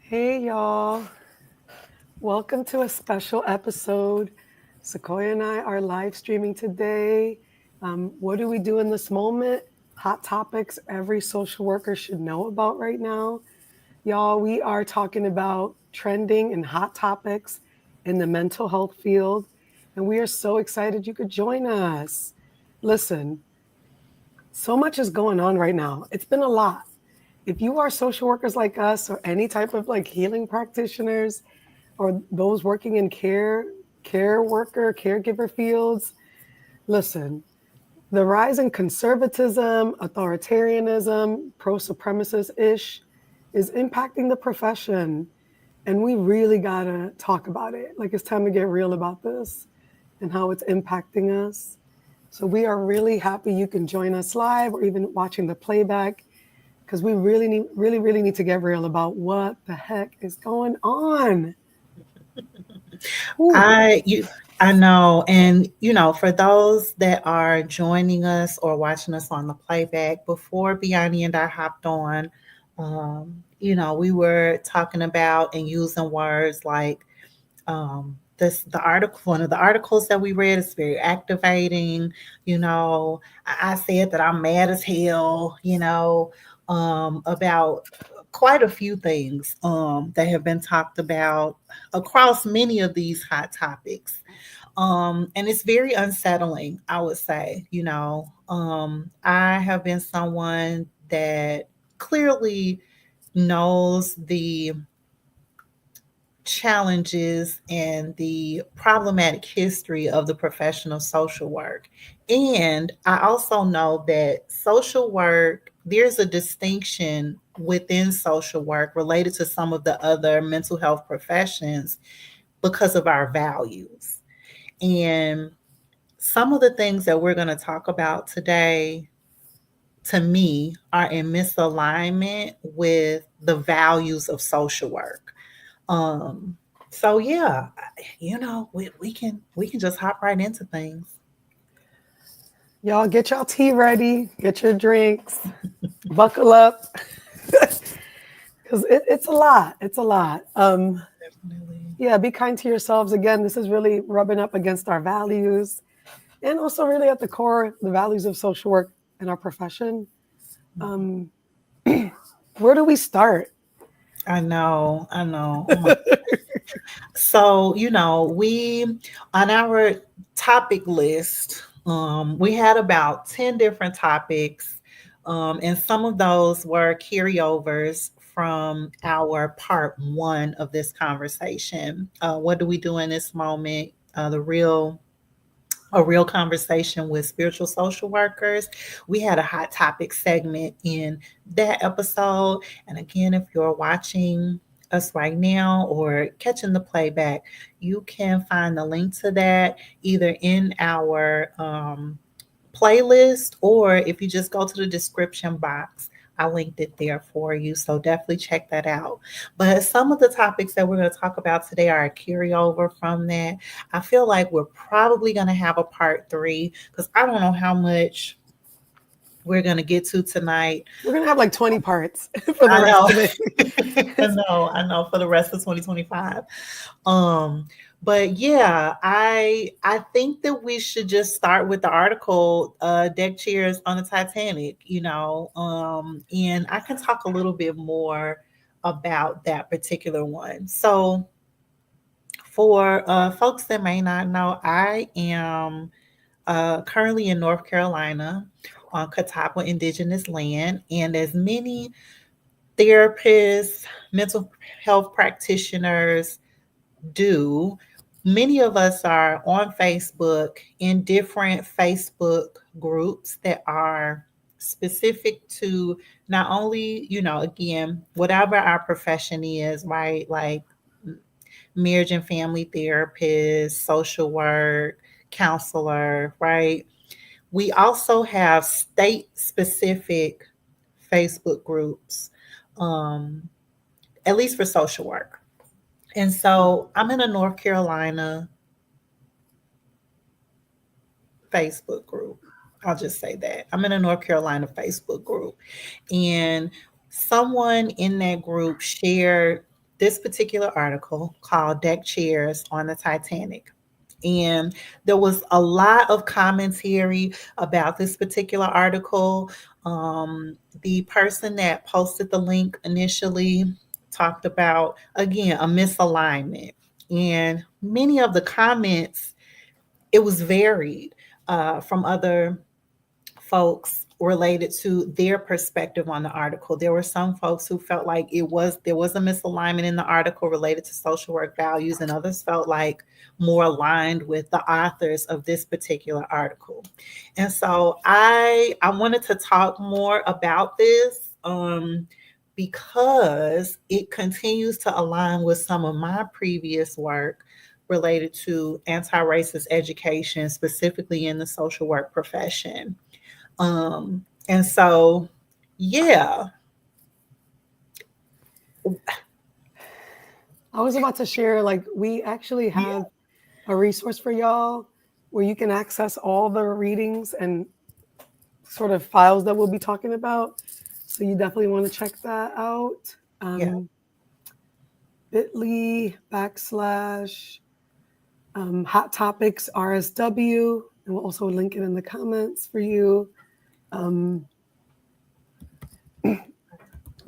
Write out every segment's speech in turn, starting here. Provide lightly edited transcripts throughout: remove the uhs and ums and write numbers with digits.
Hey y'all, welcome to a special episode. Sequoia and I are live streaming today. What do we do in this moment? Hot topics every social worker should know about right now. Y'all, we are talking about trending and hot topics in the mental health field, and we are so excited you could join us. Listen, so much is going on right now. It's been a lot. If you are social workers like us or any type of like healing practitioners, or those working in caregiver fields, listen, the rise in conservatism, authoritarianism, pro-supremacist-ish is impacting the profession. And we really gotta talk about it. Like it's time to get real about this and how it's impacting us. So we are really happy you can join us live or even watching the playback because we really need to get real about what the heck is going on. Ooh. I know, and for those that are joining us or watching us on the playback, before Biany and I hopped on, we were talking about and using words like the article. One of the articles that we read is very activating. I said that I'm mad as hell. About quite a few things that have been talked about across many of these hot topics. And it's very unsettling, I would say. I have been someone that clearly knows the challenges and the problematic history of the profession of social work. And I also know that social work, there's a distinction within social work related to some of the other mental health professions because of our values. And some of the things that we're going to talk about today, to me, are in misalignment with the values of social work. Um, so yeah, we can just hop right into things. Y'all get y'all tea ready, get your drinks, buckle up, because it's a lot. It's a lot. Definitely. Yeah, be kind to yourselves. Again, this is really rubbing up against our values and also really at the core, the values of social work and our profession. Um, where do we start? I know, I know. Oh my. So, we on our topic list, we had about 10 different topics, and some of those were carryovers from our part one of this conversation. What do we do in this moment? A real conversation with spiritual social workers. We had a hot topic segment in that episode. And again, if you're watching us right now or catching the playback, you can find the link to that either in our playlist, or if you just go to the description box, I linked it there for you. So definitely check that out. But some of the topics that we're going to talk about today are a carryover from that. I feel like we're probably going to have a part three because I don't know how much we're going to get to tonight. We're gonna have like 20 parts for the I rest know. of it. I know for the rest of 2025. Um, but yeah, I think that we should just start with the article, deck chairs on the Titanic, and I can talk a little bit more about that particular one. So for folks that may not know, I am currently in North Carolina on Catawba Indigenous land, and as many therapists, mental health practitioners do. Many of us are on Facebook in different Facebook groups that are specific to not only, again, whatever our profession is, right? Like marriage and family therapist, social work, counselor, right? We also have state specific Facebook groups, um, at least for social work. And so I'm in a North Carolina Facebook group. I'll just say that. I'm in a North Carolina Facebook group. And someone in that group shared this particular article called Deck Chairs on the Titanic. And there was a lot of commentary about this particular article. The person that posted the link initially talked about, again, a misalignment. And many of the comments, it was varied from other folks related to their perspective on the article. There were some folks who felt like there was a misalignment in the article related to social work values, and others felt like more aligned with the authors of this particular article. And so I wanted to talk more about this because it continues to align with some of my previous work related to anti-racist education, specifically in the social work profession. And so, yeah, I was about to share, like, we actually yeah, have a resource for y'all where you can access all the readings and sort of files that we'll be talking about. So you definitely want to check that out. yeah. bit.ly/ hot topics RSW, and we'll also link it in the comments for you.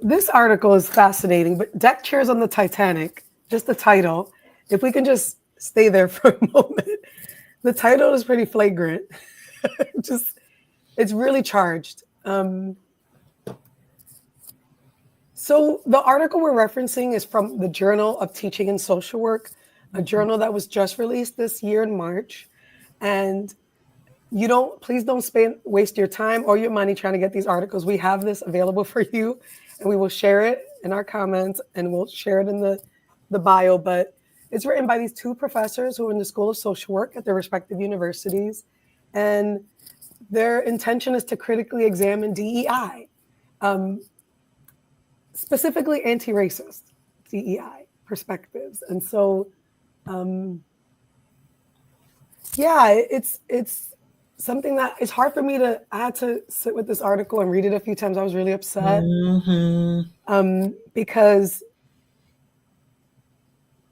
This article is fascinating, but deck chairs on the Titanic, just the title. If we can just stay there for a moment, the title is pretty flagrant. It's really charged. So the article we're referencing is from the Journal of Teaching and Social Work, a journal that was just released this year in March. And please don't waste your time or your money trying to get these articles. We have this available for you, and we will share it in our comments, and we'll share it in the bio. But it's written by these two professors who are in the School of Social Work at their respective universities. And their intention is to critically examine DEI, specifically anti-racist DEI perspectives. And so, it's something that it's hard for me I had to sit with this article and read it a few times. I was really upset because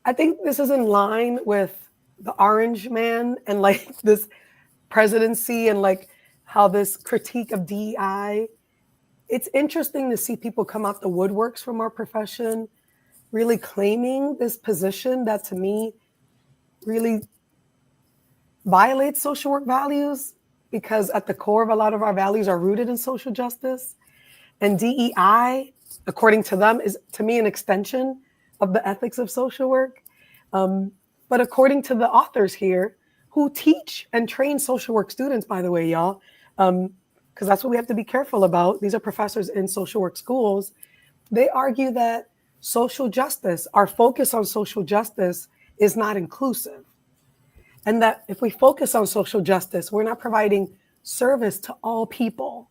I think this is in line with the Orange Man and like this presidency and like how this critique of DEI. It's interesting to see people come out the woodworks from our profession, really claiming this position that to me really violates social work values, because at the core of a lot of our values are rooted in social justice. And DEI, according to them, is to me an extension of the ethics of social work. But according to the authors here, who teach and train social work students, by the way, y'all, because that's what we have to be careful about. These are professors in social work schools. They argue that social justice, our focus on social justice, is not inclusive. And that if we focus on social justice, we're not providing service to all people,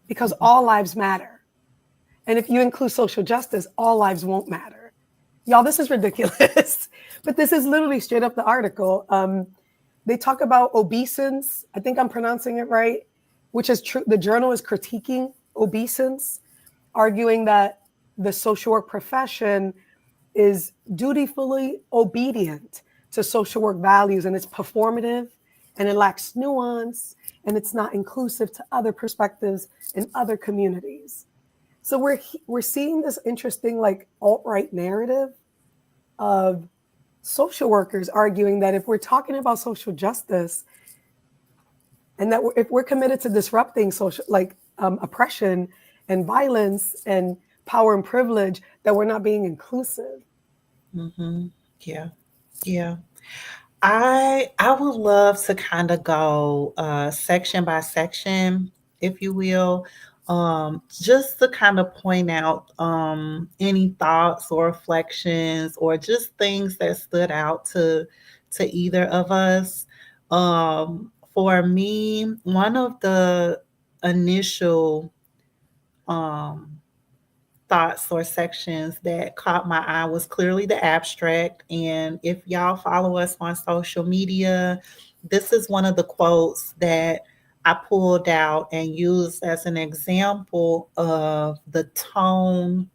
because all lives matter. And if you include social justice, all lives won't matter. Y'all, this is ridiculous. But this is literally straight up the article. They talk about obeisance. I think I'm pronouncing it right, which is true. The journal is critiquing obeisance, arguing that the social work profession is dutifully obedient to social work values, and it's performative, and it lacks nuance, and it's not inclusive to other perspectives in other communities. So we're seeing this interesting like alt-right narrative of social workers arguing that if we're talking about social justice, and that if we're committed to disrupting social oppression and violence and power and privilege, that we're not being inclusive. Yeah, yeah. I would love to kind of go section by section, if you will, just to kind of point out any thoughts or reflections or just things that stood out to either of us. For me, one of the initial um, thoughts or sections that caught my eye was clearly the abstract. And if y'all follow us on social media, this is one of the quotes that I pulled out and used as an example of the tone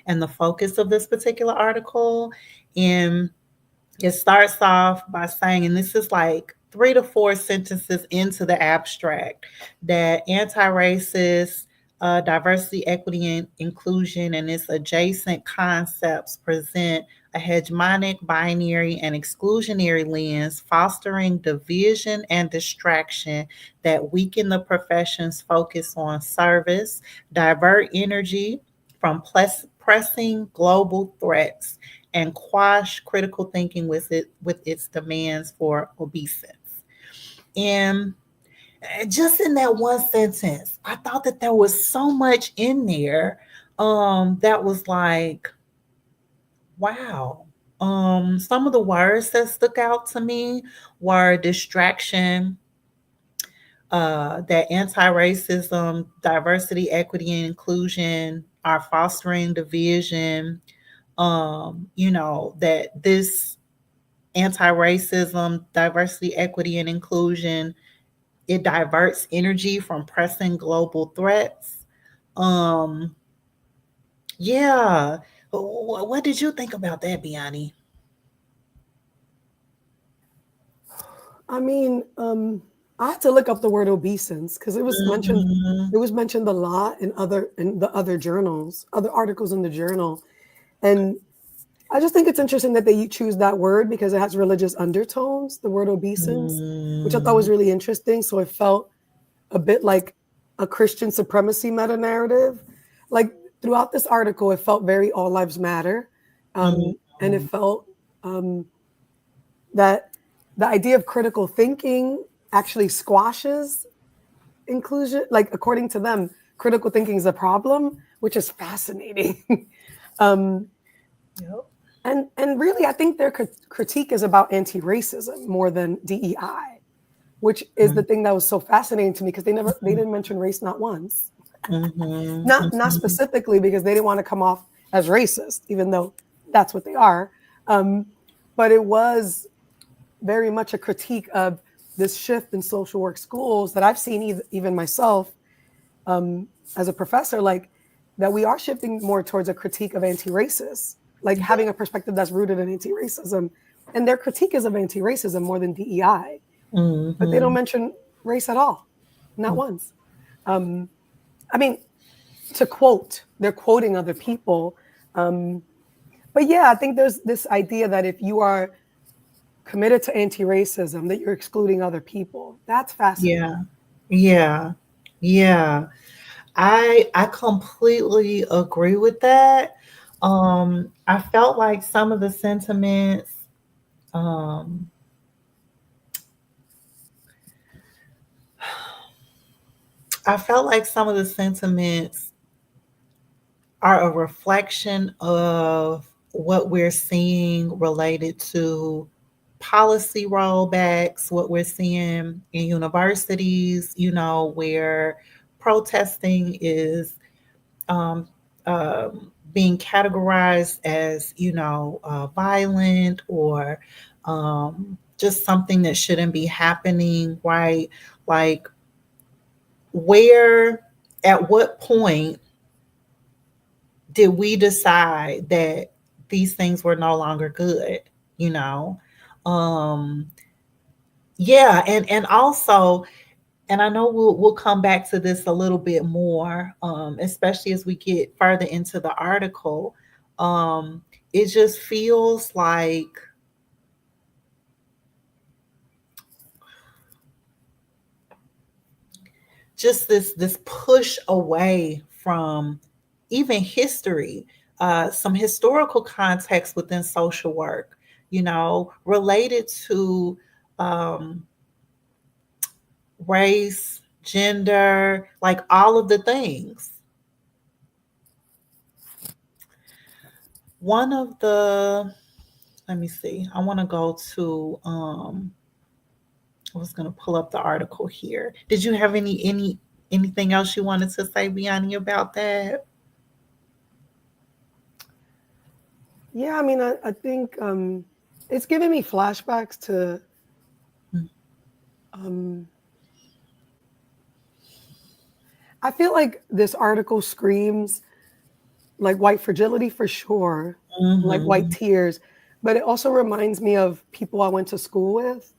and the focus of this particular article. And it starts off by saying, and this is like 3 to 4 sentences into the abstract, that anti-racist, diversity, equity, and inclusion and its adjacent concepts present a hegemonic, binary, and exclusionary lens, fostering division and distraction that weaken the profession's focus on service, divert energy from pressing global threats, and quash critical thinking with its demands for obeisance. And just in that one sentence, I thought that there was so much in there that was like, wow. Some of the words that stuck out to me were distraction, that anti-racism, diversity, equity, and inclusion are fostering division. That this anti-racism, diversity, equity, and inclusion, it diverts energy from pressing global threats. Um, yeah. What did you think about that, Biani? I mean, I had to look up the word obeisance because it was mentioned. Mm-hmm. It was mentioned a lot in the other journals, other articles in the journal, and I just think it's interesting that they choose that word because it has religious undertones. The word obeisance, which I thought was really interesting. So it felt a bit like a Christian supremacy meta narrative. Like throughout this article, it felt very all lives matter, and it Mm-hmm. felt that the idea of critical thinking actually squashes inclusion. Like according to them, critical thinking is a problem, which is fascinating. um, Yep. and really, I think their critique is about anti-racism more than DEI, which is the thing that was so fascinating to me because they didn't mention race not once, Mm-hmm. not Mm-hmm. specifically because they didn't want to come off as racist, even though that's what they are. Um, but it was very much a critique of this shift in social work schools that I've seen even myself um, as a professor, like that we are shifting more towards a critique of anti-racist, like Yeah. having a perspective that's rooted in anti-racism. And their critique is of anti-racism more than DEI, but they don't Mm-hmm. mention race at all, not once. Um, I mean, to quote, they're quoting other people. Um, but yeah, I think there's this idea that if you are committed to anti-racism, that you're excluding other people. That's fascinating. Yeah. Yeah. Yeah. I completely agree with that. I felt like some of the sentiments, um, I felt like some of the sentiments are a reflection of what we're seeing related to policy rollbacks, what we're seeing in universities, where protesting is um, being categorized as, violent or just something that shouldn't be happening, right? Like, where, at what point did we decide that these things were no longer good? You know, um, yeah, and also, and I know we'll come back to this a little bit more, especially as we get further into the article. Um, it just feels like just this push away from even history, some historical context within social work, related to um, race, gender, like all of the things. One of the, let me see, I want to go to, I was going to pull up the article here. Did you have anything else you wanted to say, Biani, about that? Yeah, I mean, I think it's giving me flashbacks to um, I feel like this article screams like white fragility for sure, like white Mm-hmm. tears, but it also reminds me of people I went to school with,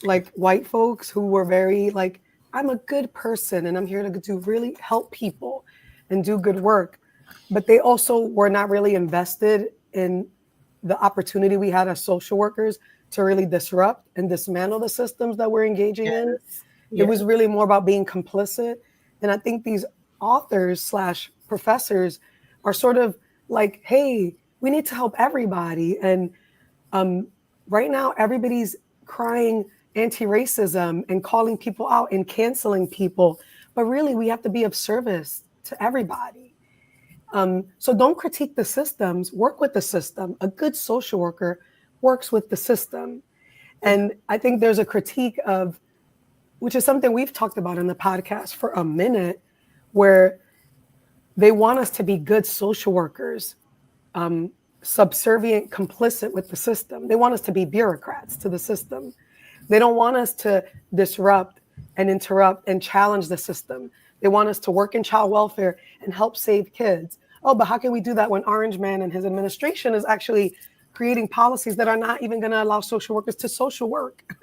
like white folks who were very like, I'm a good person and I'm here to do really help people and do good work. But they also were not really invested in the opportunity we had as social workers to really disrupt and dismantle the systems that we're engaging in. Yes. It was Yes. really more about being complicit. And I think these authors slash professors are sort of like, hey, we need to help everybody. And um, right now, everybody's crying anti-racism and calling people out and canceling people. But really, we have to be of service to everybody. So don't critique the systems, work with the system. A good social worker works with the system. Yeah. And I think there's a critique of, which is something we've talked about in the podcast for a minute, where they want us to be good social workers, um, subservient, complicit with the system. They want us to be bureaucrats to the system. They don't want us to disrupt and interrupt and challenge the system. They want us to work in child welfare and help save kids. Oh, but how can we do that when Orange Man and his administration is actually creating policies that are not even going to allow social workers to social work?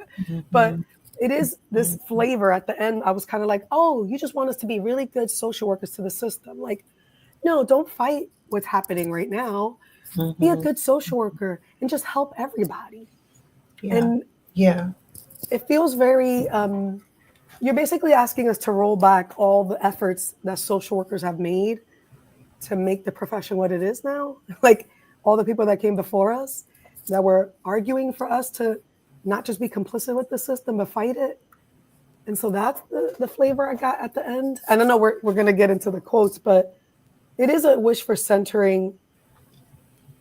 But Mm-hmm. it is this flavor at the end. I was kind of like, oh, you just want us to be really good social workers to the system. Like, no, don't fight what's happening right now. Be a Mm-hmm. good social worker and just help everybody. Yeah. And Yeah. it feels very, you're basically asking us to roll back all the efforts that social workers have made to make the profession what it is now. Like all the people that came before us that were arguing for us to not just be complicit with the system, but fight it. And so that's the flavor I got at the end. And I know we're going to get into the quotes, but it is a wish for centering.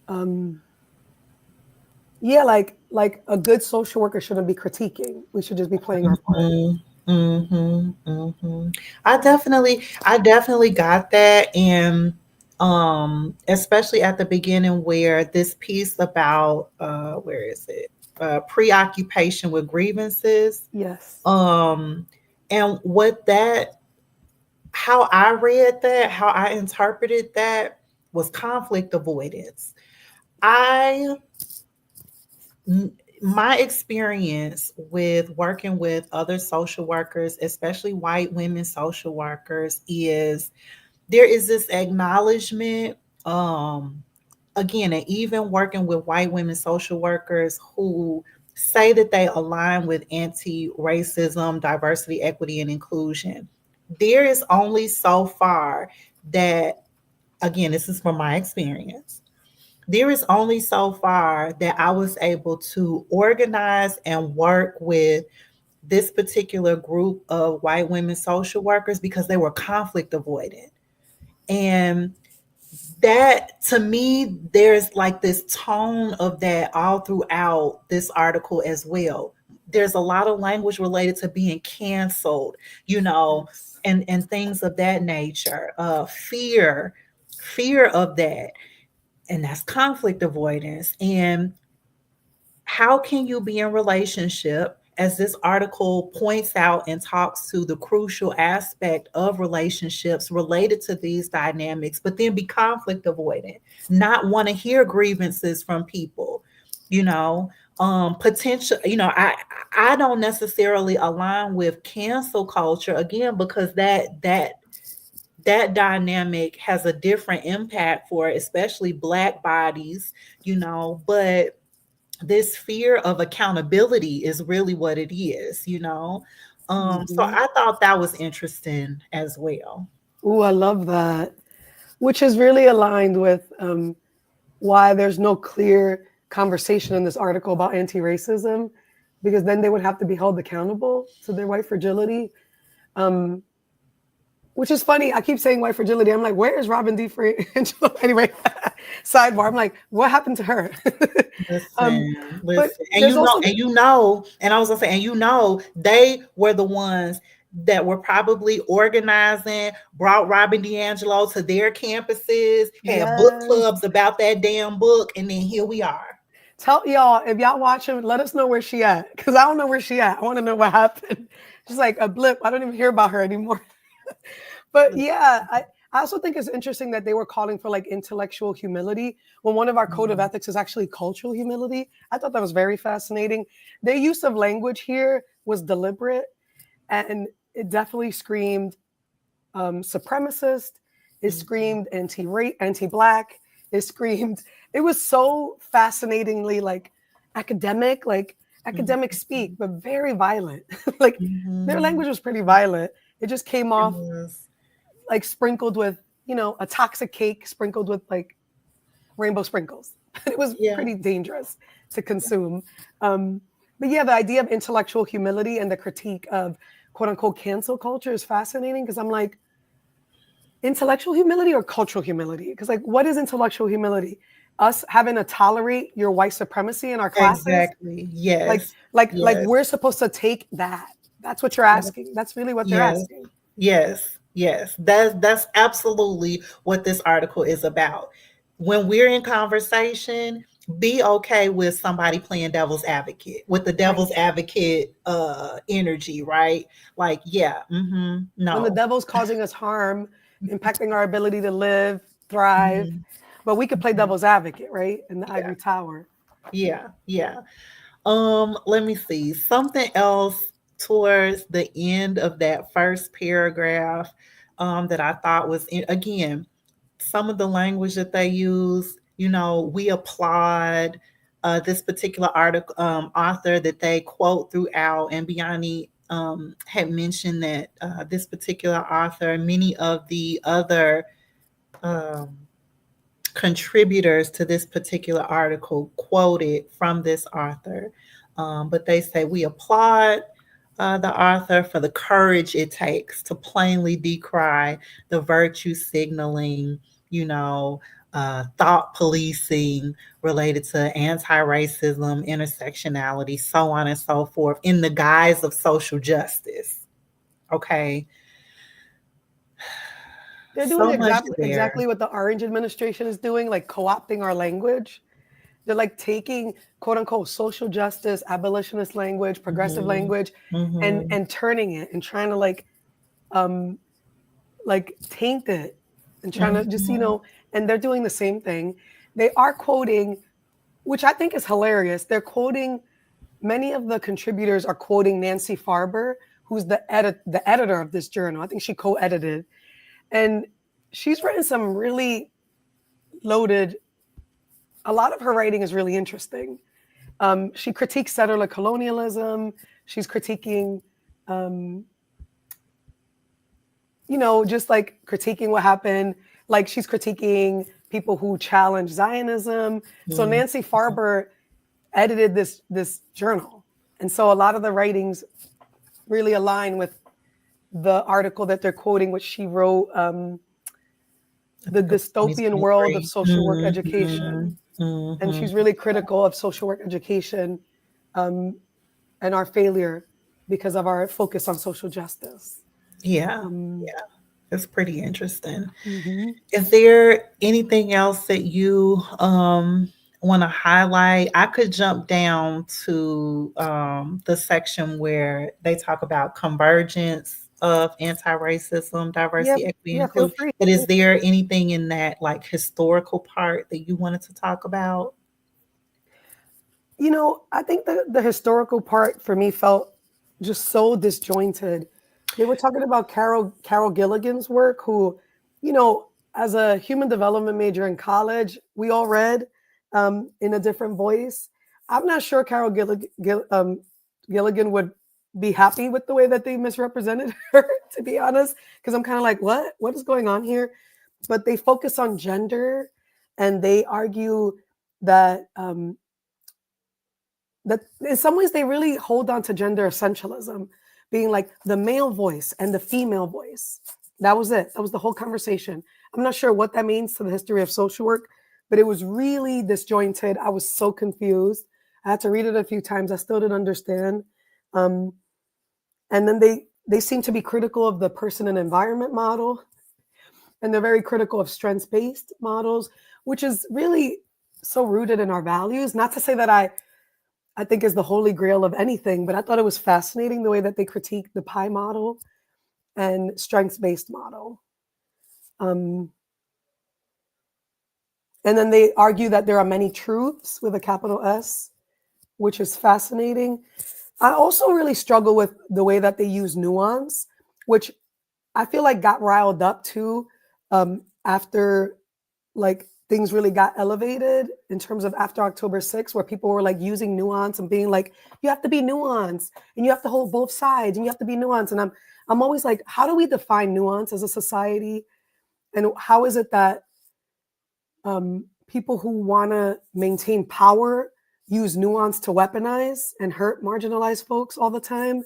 Um, yeah, like a good social worker shouldn't be critiquing. We should just be playing our part. Mm-hmm. Mm-hmm. Mm-hmm. I definitely got that. And especially at the beginning where this piece about where is it? Preoccupation with grievances. Yes. Um and what that how I read that, how I interpreted that was conflict avoidance. I my experience with working with other social workers, especially white women social workers, is there is this acknowledgement, again, and even working with white women social workers who say that they align with anti-racism, diversity, equity, and inclusion. There is only so far that, again, this is from my experience, there is only so far that I was able to organize and work with this particular group of white women social workers because they were conflict avoidant. And that, to me, there's like this tone of that all throughout this article as well. There's a lot of language related to being canceled, you know, Yes. and things of that nature. Fear of that, and that's conflict avoidance. And how can you be in relationship, as this article points out and talks to the crucial aspect of relationships related to these dynamics, but then be conflict avoidant, not want to hear grievances from people, you know, potential, I don't necessarily align with cancel culture, again, because that dynamic has a different impact for especially black bodies, but this fear of accountability is really what it is, so Mm-hmm. I thought that was interesting as well. Ooh, I love that. Which is really aligned with why there's no clear conversation in this article about anti-racism, because then they would have to be held accountable to their white fragility. Um, which is funny. I keep saying white fragility. I'm like, where is Robin D. Anyway, sidebar. I'm like, what happened to her? um, but Listen, and there's also and I was gonna say, and they were the ones that were probably organizing, brought Robin DiAngelo to their campuses, had book yes. clubs about that damn book, and then here we are. Tell y'all if y'all watching, let us know where she at, because I don't know where she at. I want to know what happened. She's like a blip. I don't even hear about her anymore. But yeah, I also think it's interesting that they were calling for like intellectual humility when one of our code of Mhm. ethics is actually cultural humility. I thought that was very fascinating. Their use of language here was deliberate, and it definitely screamed supremacist. It Mhm. screamed anti-black. It screamed. It was so fascinatingly like academic speak, Mhm. but very violent. Like their Mhm. language was pretty violent. It just came It off was. like sprinkled with, a toxic cake sprinkled with like rainbow sprinkles. It was Yeah. pretty dangerous to consume. Um, but yeah, the idea of intellectual humility and the critique of quote unquote cancel culture is fascinating because I'm like, intellectual humility or cultural humility? Because like, what is intellectual humility? Us having to tolerate your white supremacy in our classes? Exactly. Like, Yes. like Yes. we're supposed to take that. That's what you're Yes. asking. That's really what they're Yes. asking. Yes. Yes. That's absolutely what this article is about. When we're in conversation, be okay with somebody playing devil's advocate with the Right. devil's advocate energy, right? Like, yeah, When the no. devil's causing us harm, impacting our ability to live, thrive, Mhm, but we could play mhm. devil's advocate, right? In the Yeah, ivory tower. yeah, yeah. Let me see. Something else towards the end of that first paragraph that I thought was again, some of the language that they use, we applaud this particular article author that they quote throughout, and Biany had mentioned that this particular author, many of the other um, contributors to this particular article quoted from this author. But they say, we applaud the author for the courage it takes to plainly decry the virtue signaling, thought policing related to anti racism, intersectionality, so on and so forth, in the guise of social justice. Okay. They're doing So much there. exactly what the Orange administration is doing, like co-opting our language. They're like taking quote unquote social justice, abolitionist language, progressive Hmm. language, and Hmm. and turning it and trying to um taint it and trying to just Hmm. and they're doing the same thing. They are quoting, which I think is hilarious. They're quoting many of the contributors are quoting Nancy Farber, who's the editor of this journal. I think she co-edited, and she's written some really loaded. A lot of her writing is really interesting. She critiques settler colonialism. She's critiquing, um, just like critiquing what happened. Like she's critiquing people who challenge Zionism. So Hmm. Nancy Farber edited this journal, and so a lot of the writings really align with the article that they're quoting, which she wrote, I "The think it was Dystopian World of 2023. Social Work Mhm, Education," and mhm. she's really critical of social work education um, and our failure because of our focus on social justice. Yeah, Um, yeah, it's pretty interesting. mhm. Is there anything else that you want to highlight? I could jump down to the section where they talk about convergence of anti-racism, Yep. diversity, equity, and Yeah. Feel inclusion. free. But is there anything in that like historical part that you wanted to talk about? I think the historical part for me felt just so disjointed. They were talking about Carol Gilligan's work, who, as a human development major in college, we all read in a different voice. I'm not sure Gilligan would be happy with the way that they misrepresented her, to be honest, because I'm kind of like, what is going on here? But they focus on gender, and they argue that that in some ways they really hold on to gender essentialism, being like the male voice and the female voice. That was it. That was the whole conversation. I'm not sure what that means to the history of social work, but it was really disjointed. I was so confused. I had to read it a few times. I still didn't understand. Um, and then they seem to be critical of the person and environment model, and they're very critical of strengths-based models, which is really so rooted in our values. Not to say that I think is the holy grail of anything, but I thought it was fascinating the way that they critique the pie model and strengths based model. And then they argue that there are many truths with a capital S, which is fascinating. I also really struggle with the way that they use nuance, which I feel like got riled up too after like things really got elevated in terms of after October 6th, where people were like using nuance and being like, you have to be nuanced and you have to hold both sides and you have to be nuanced. And I'm always like, how do we define nuance as a society? And how is it that people who want to maintain power use nuance to weaponize and hurt marginalized folks all the time?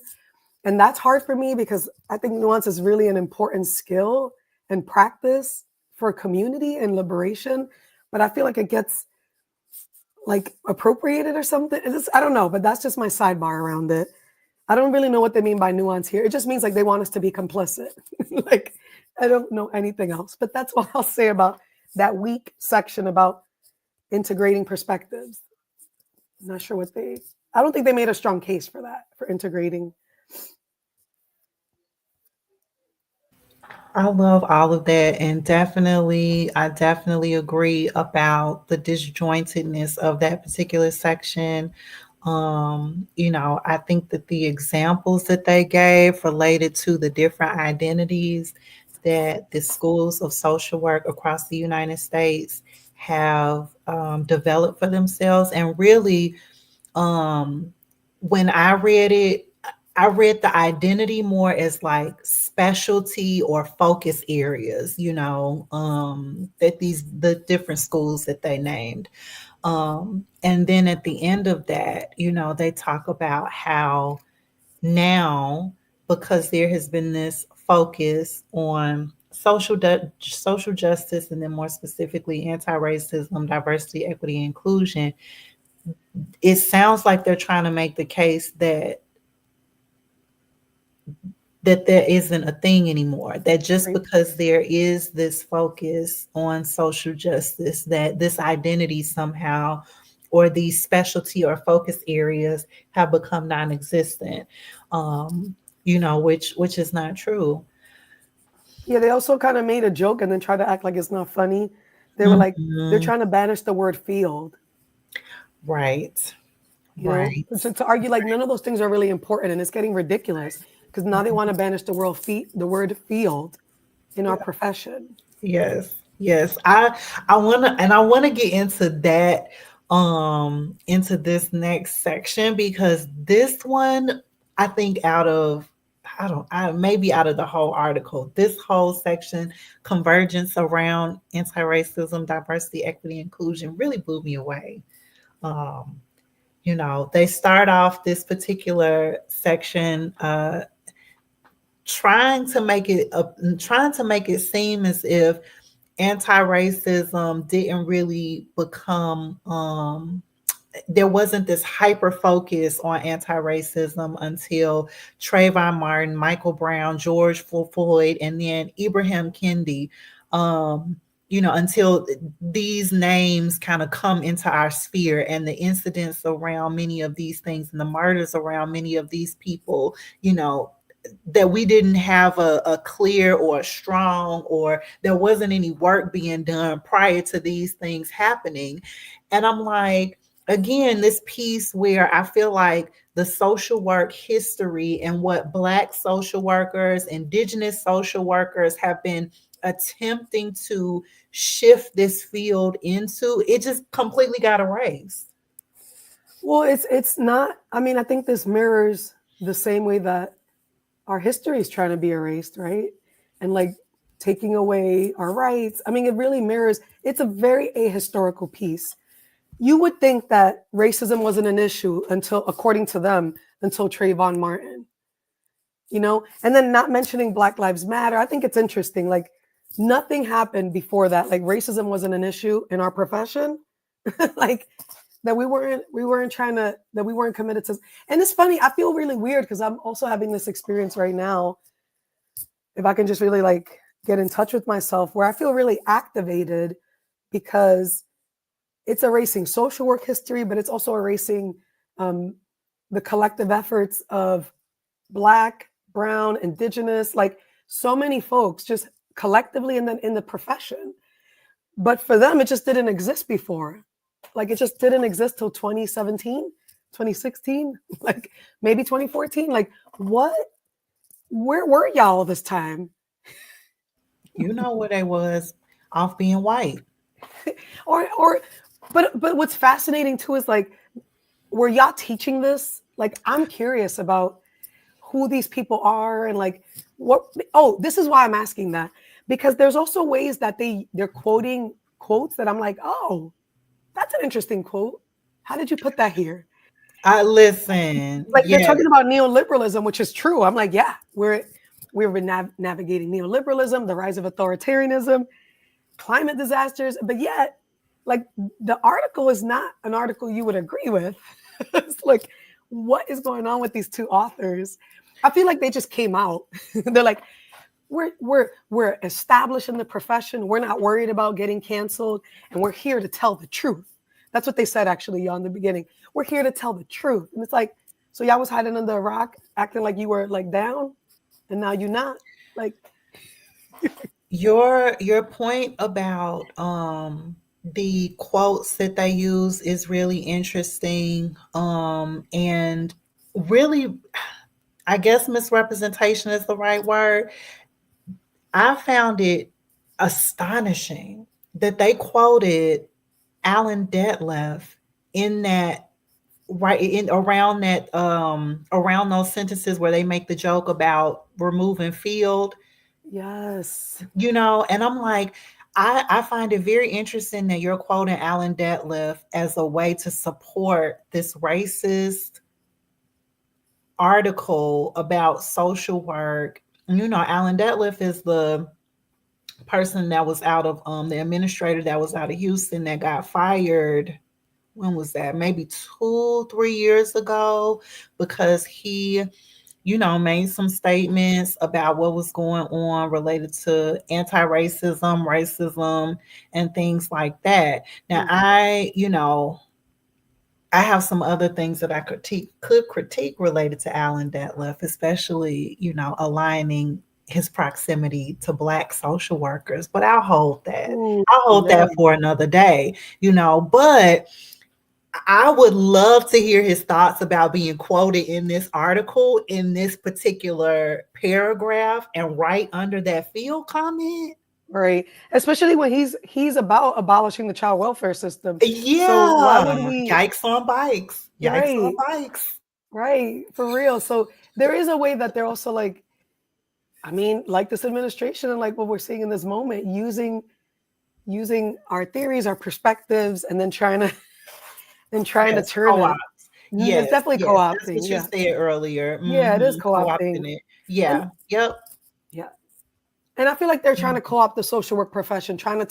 And that's hard for me because I think nuance is really an important skill and practice for community and liberation. But I feel like it gets like appropriated or something. I don't know, but that's just my sidebar around it. I don't really know what they mean by nuance here. It just means like they want us to be complicit. Like, I don't know anything else, but that's all I'll say about that weak section about integrating perspectives. I'm not sure I don't think they made a strong case for that, for integrating. I love all of that, and I definitely agree about the disjointedness of that particular section. I think that the examples that they gave related to the different identities that the schools of social work across the United States have developed for themselves, and really, um, when I read the identity more as like specialty or focus areas, that the different schools that they named. And then at the end of that, they talk about how now, because there has been this focus on social justice, and then more specifically anti-racism, diversity, equity, and inclusion, it sounds like they're trying to make the case that there isn't a thing anymore, that just Right. because there is this focus on social justice, that this identity somehow, or these specialty or focus areas, have become non-existent, which is not true. Yeah, they also kind of made a joke and then tried to act like it's not funny. They were like, they're Mhm. trying to banish the word field, Right, to, right. to argue like none of those things are really important. And it's getting ridiculous because now they want to banish the word field in our profession. Yes, yes. I want to get into this next section, because this one, I think, out of I don't I maybe out of the whole article, this whole section, convergence around anti-racism, diversity, equity, inclusion, really blew me away. Um, they start off this particular section trying to make it seem as if anti-racism didn't really become there wasn't this hyper focus on anti-racism until Trayvon Martin, Michael Brown, George Floyd, and then Ibrahim Kendi. Until these names kind of come into our sphere, and the incidents around many of these things and the murders around many of these people, that we didn't have a clear or a strong, or there wasn't any work being done prior to these things happening. And I'm like, again, this piece where I feel like the social work history and what Black social workers, Indigenous social workers have been attempting to shift this field into, it just completely got erased. Well, it's not. I mean, I think this mirrors the same way that our history is trying to be erased, right? And like taking away our rights. I mean, it really mirrors. It's a very ahistorical piece. You would think that racism wasn't an issue until, according to them, until Trayvon Martin, and then not mentioning Black Lives Matter. I think it's interesting. Like nothing happened before that. Like racism wasn't an issue in our profession. Like that we weren't trying to, that we weren't committed to. And it's funny, I feel really weird because I'm also having this experience right now. If I can just really like get in touch with myself, where I feel really activated because it's erasing social work history, but it's also erasing um, the collective efforts of Black, Brown, Indigenous, like so many folks just collectively and then in the profession. But for them, it just didn't exist before. Like it just didn't exist till 2017, 2016, like maybe 2014. Like what? Where were y'all this time? You know where they was off being white. Or, but what's fascinating too is like, were y'all teaching this? Like, I'm curious about who these people are and like what. Oh, this is why I'm asking that, because there's also ways that they're quoting quotes that I'm like, oh, that's an interesting quote. How did you put that here? I listen. Like they're Yes. talking about neoliberalism, which is true. I'm like, yeah, we're navigating neoliberalism, the rise of authoritarianism, climate disasters, but yet, like the article is not an article you would agree with. It's like, what is going on with these two authors? I feel like they just came out. They're like, we're established in the profession. We're not worried about getting canceled, and we're here to tell the truth. That's what they said actually, y'all, in the beginning. We're here to tell the truth, and it's like, so y'all was hiding under a rock, acting like you were like down, and now you're not. Like, Your point about the quotes that they use is really interesting. And really, I guess misrepresentation is the right word. I found it astonishing that they quoted Alan Detlef in that, right, in around those sentences where they make the joke about removing field, yes, and I'm like, I find it very interesting that you're quoting Alan Detlef as a way to support this racist article about social work. Alan Detlef is the person that was out of the administrator that was out of Houston that got fired. When was that? Maybe 2, 3 years ago, because he made some statements about what was going on related to anti-racism, racism, and things like that. Now, mm, I have some other things that I could critique related to Alan Detlef, especially, aligning his proximity to Black social workers. But I'll hold that. ooh, I'll hold yeah, that for another day, but I would love to hear his thoughts about being quoted in this article, in this particular paragraph, and right under that field comment. right. Especially when he's about abolishing the child welfare system. So why would Yeah. we? Yikes on bikes. Yikes on Right, bikes. right, for real. So there is a way that they're also like, I mean, like this administration and like what we're seeing in this moment, using our theories, our perspectives, and then trying to Yes. turn Co-op. it. It's Yes. definitely Yes. That's co-opting. what you Yeah, said earlier. yeah, it is co-opting, Co-opting it. and Yeah. Yep. yeah, and I feel like they're trying Mhm. to co-opt the social work profession, trying to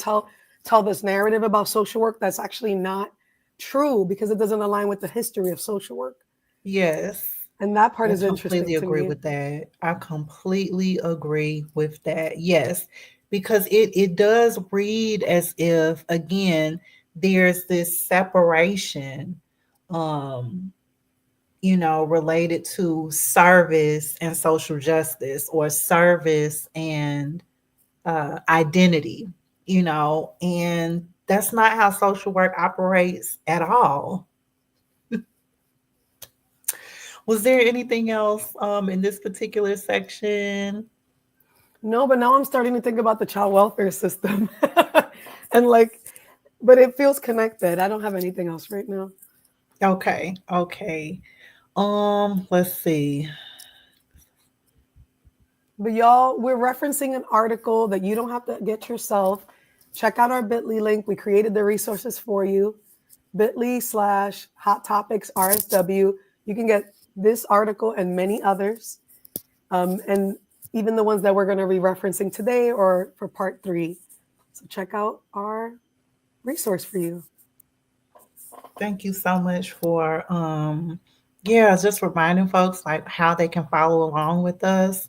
tell this narrative about social work that's actually not true because it doesn't align with the history of social work. Yes. And that part I is interesting completely to agree me. with that. I completely agree with that. Yes, because it does read as if, again, there's this separation, um, related to service and social justice, or service and identity, and that's not how social work operates at all. Was there anything else in this particular section? No, but now I'm starting to think about the child welfare system. And like, but it feels connected. I don't have anything else right now. Okay, okay. Let's see. But y'all, we're referencing an article that you don't have to get yourself. Check out our bit.ly link. We created the resources for you. bit.ly/hot topics RSW. You can get this article and many others. And even the ones that we're going to be referencing today or for part 3. So check out our resource for you. Thank you so much for yeah, just reminding folks like how they can follow along with us.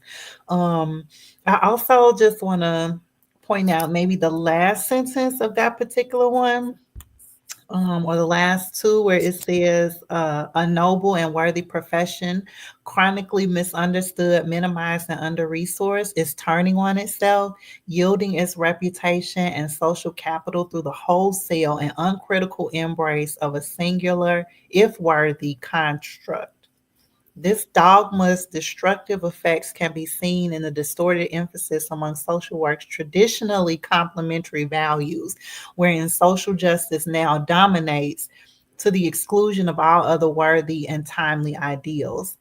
Um I also just want to point out maybe the last sentence of that particular one. or the last two, where it says a noble and worthy profession, chronically misunderstood, minimized, and under resourced, is turning on itself, yielding its reputation and social capital through the wholesale and uncritical embrace of a singular, if worthy, construct. This dogma's destructive effects can be seen in the distorted emphasis among social work's traditionally complementary values, wherein social justice now dominates to the exclusion of all other worthy and timely ideals.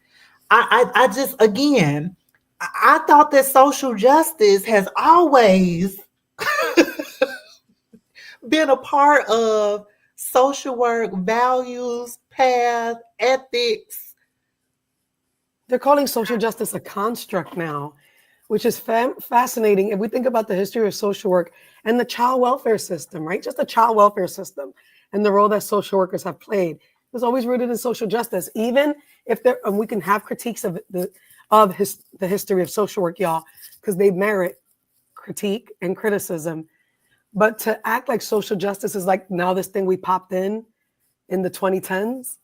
I just, again, I thought that social justice has always been a part of social work values, path, ethics. They're calling social justice a construct now, which is fascinating. If we think about the history of social work and the child welfare system, right? Just the child welfare system and the role that social workers have played, it was always rooted in social justice. Even if there, and we can have critiques of the history of social work, y'all, because they merit critique and criticism. But to act like social justice is like now this thing we popped in the 2010s,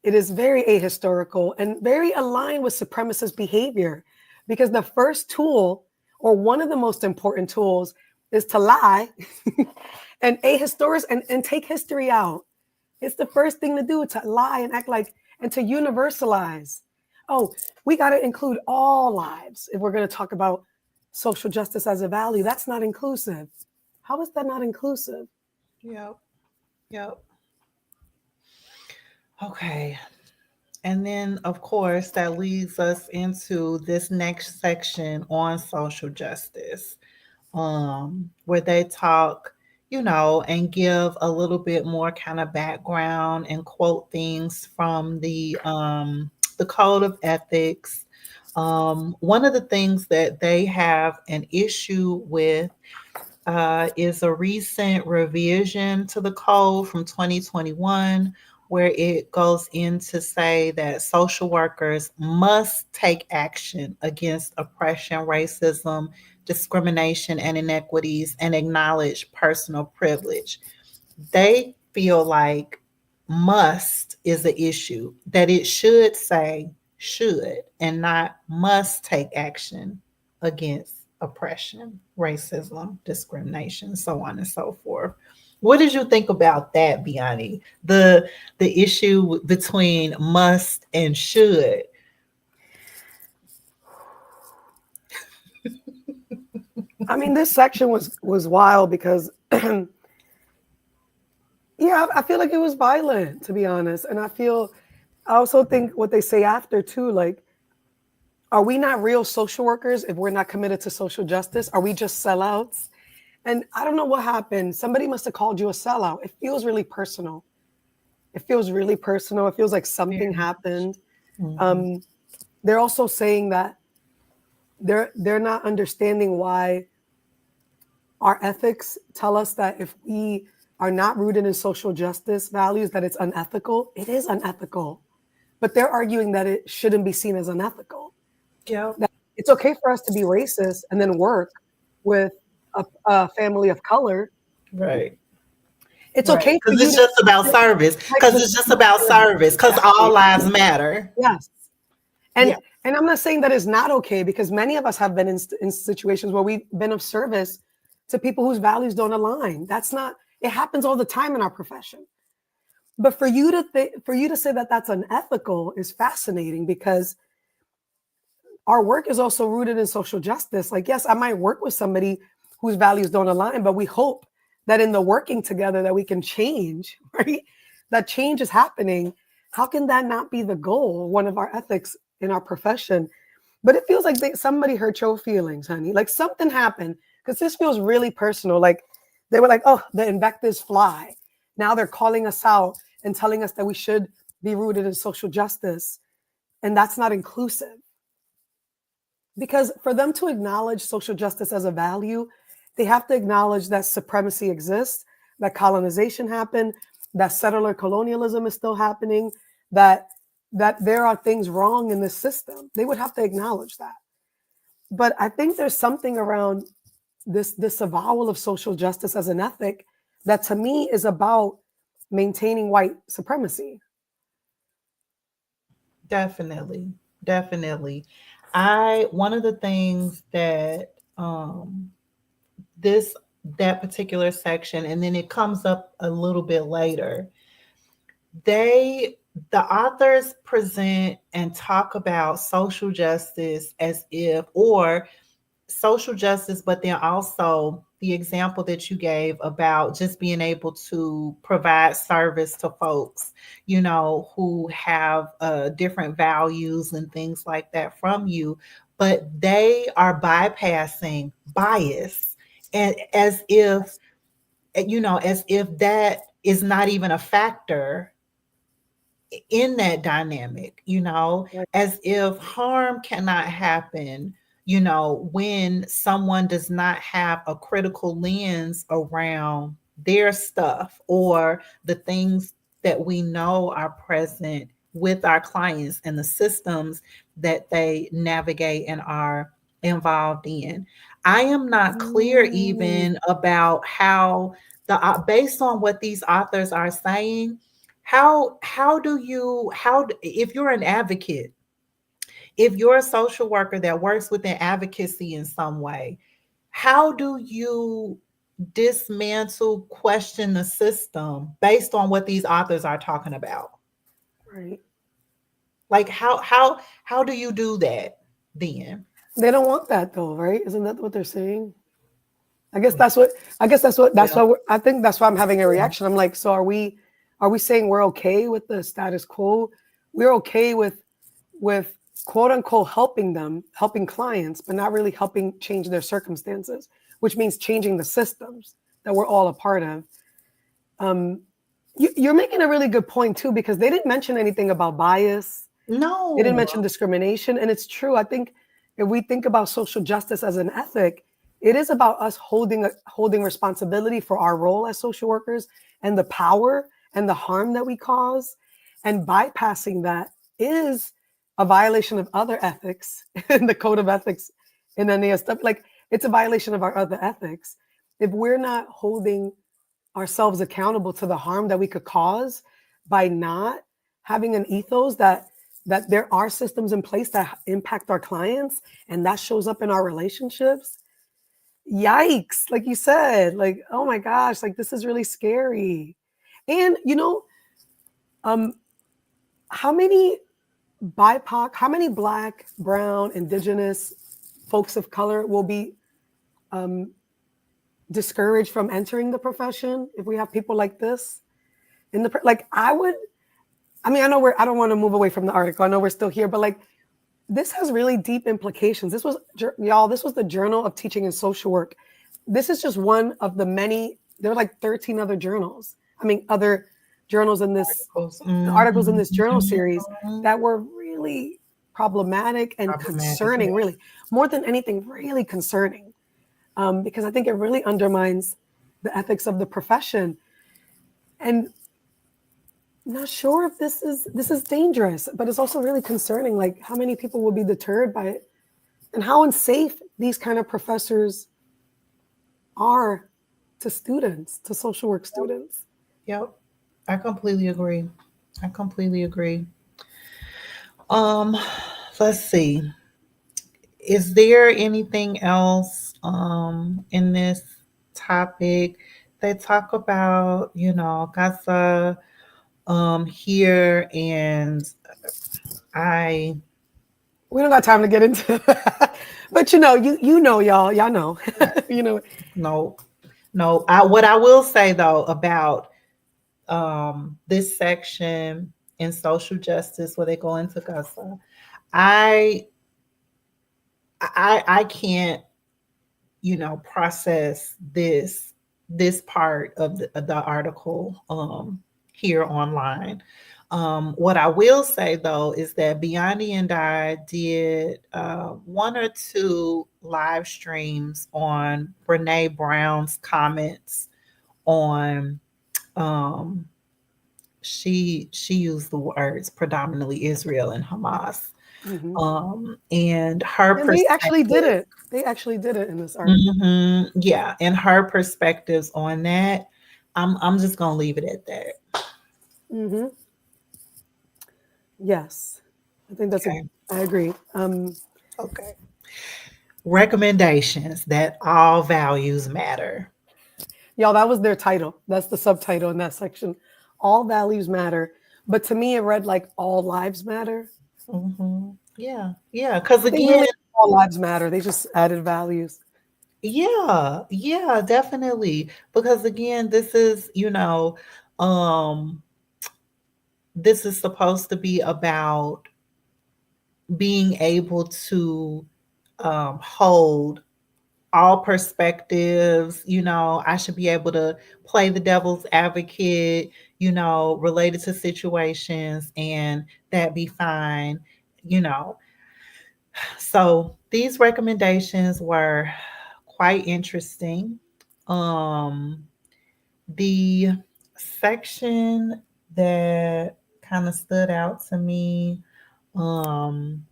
it is very ahistorical and very aligned with supremacist behavior, because the first tool, or one of the most important tools, is to lie and ahistoric and take history out. It's the first thing to do, to lie and act like, and to universalize. Oh, we got to include all lives if we're going to talk about social justice as a value. That's not inclusive. How is that not inclusive? Yep. Yep. Okay. And then, of course, that leads us into this next section on social justice, where they talk, and give a little bit more kind of background and quote things from the code of ethics. One of the things that they have an issue with is a recent revision to the code from 2021, where it goes in to say that social workers must take action against oppression, racism, discrimination, and inequities, and acknowledge personal privilege. They feel like must is the issue, that it should say should and not must take action against oppression, racism, discrimination, so on and so forth. What did you think about that, Biany? The issue between must and should. I mean, this section was wild because yeah, I feel like it was violent, to be honest. And I also think what they say after too, like, are we not real social workers if we're not committed to social justice? Are we just sellouts? And I don't know what happened. Somebody must have called you a sellout. It feels really personal. It feels really personal. It feels like something happened. Mm-hmm. They're also saying that they're not understanding why our ethics tell us that if we are not rooted in social justice values, that it's unethical. It is unethical. But they're arguing that it shouldn't be seen as unethical. Yeah. That it's okay for us to be racist and then work with a family of color. Right. It's Right. okay for Because you it's to just about service. like Because it's just about service. Because all lives matter. yes. Yeah. And I'm not saying that it's not okay, because many of us have been in situations where we've been of service to people whose values don't align. That's not, it happens all the time in our profession. But for you to say that that's unethical is fascinating, because our work is also rooted in social justice. Like, yes, I might work with somebody whose values don't align, but we hope that in the working together that we can change, right? That change is happening. How can that not be the goal, one of our ethics in our profession? But it feels like somebody hurt your feelings, honey. Like something happened, because this feels really personal. Like they were like, oh, the invectives fly. Now they're calling us out and telling us that we should be rooted in social justice. And that's not inclusive. Because for them to acknowledge social justice as a value, they have to acknowledge that supremacy exists, that colonization happened, that settler colonialism is still happening, that there are things wrong in this system. They would have to acknowledge that. But I think there's something around this avowal of social justice as an ethic that to me is about maintaining white supremacy. Definitely. Definitely. I one of the things that this that particular section, and then it comes up a little bit later, they the authors present and talk about social justice as if, or social justice, but then also the example that you gave about just being able to provide service to folks, who have different values and things like that from you, but they are bypassing bias, and as if that is not even a factor in that dynamic, Right. as if harm cannot happen, when someone does not have a critical lens around their stuff or the things that we know are present with our clients and the systems that they navigate and are involved in. I am not clear Mm, even about how based on what these authors are saying, how if you're an advocate, if you're a social worker that works within advocacy in some way, how do you dismantle, question the system based on what these authors are talking about? right. Like how do you do that then? They don't want that though, right? Isn't that what they're saying? I guess that's what I guess that's Well, why I think that's why I'm having a yeah. reaction. I'm like, so are we saying we're okay with the status quo? We're okay with quote unquote helping clients, but not really helping change their circumstances, which means changing the systems that we're all a part of. Um, you're making a really good point too, because they didn't mention anything about bias. They didn't No. mention discrimination. And it's true. I think if we think about social justice as an ethic, it is about us holding responsibility for our role as social workers and the power and the harm that we cause. And bypassing that is a violation of other ethics in the code of ethics in NASW. Like it's a violation of our other ethics. If we're not holding ourselves accountable to the harm that we could cause by not having an ethos that there are systems in place that impact our clients and that shows up in our relationships. Yikes, like you said, like oh my gosh, like this is really scary. And um how many how many black, brown, indigenous folks of color will be um discouraged from entering the profession if we have people like this in the like I mean, I know I don't want to move away from the article. I know we're still here, but like this has really deep implications. Y'all, this was the Journal of Teaching and Social Work. This is just one of the many, there are like 13 other journals. I mean, other journals in this, articles in Mhm. this journal series that were really problematic and Problematic. concerning, really, more than anything, really concerning. Because I think it really undermines the ethics of the profession. And not sure if this is dangerous, but it's also really concerning. Like how many people will be deterred by it, and how unsafe these kind of professors are to students, to social work students. Yep. I completely agree. I completely agree. Um, let's see. Is there anything else in this topic? They talk about, Gaza here, and I We don't got time to get into that, but y'all know, you know. no, no. What I will say though about this section in social justice where they go into Gaza, I I can't, process this part of the article here online. What I will say though is that Biany and I did one or two live streams on Brene Brown's comments on um, she used the words predominantly Israel and Hamas, Hmm. and her And they actually did perspective. it. They actually did it in this article. Yeah, and her perspectives on that, I'm just gonna leave it at that. Hmm. Yes, I think that's a. Okay. I agree. Okay. Recommendations that all values matter. Y'all, that was their title. That's the subtitle in that section. All values matter, but to me, it read like all lives matter. Yeah. Yeah. Because I think again, really all lives matter. They just added values. yeah. Yeah. Definitely. Because again, um, this is supposed to be about being able to hold all perspectives. I should be able to play the devil's advocate, related to situations, and that be fine, you know. So these recommendations were quite interesting. Um, the section that kind of stood out to me, um,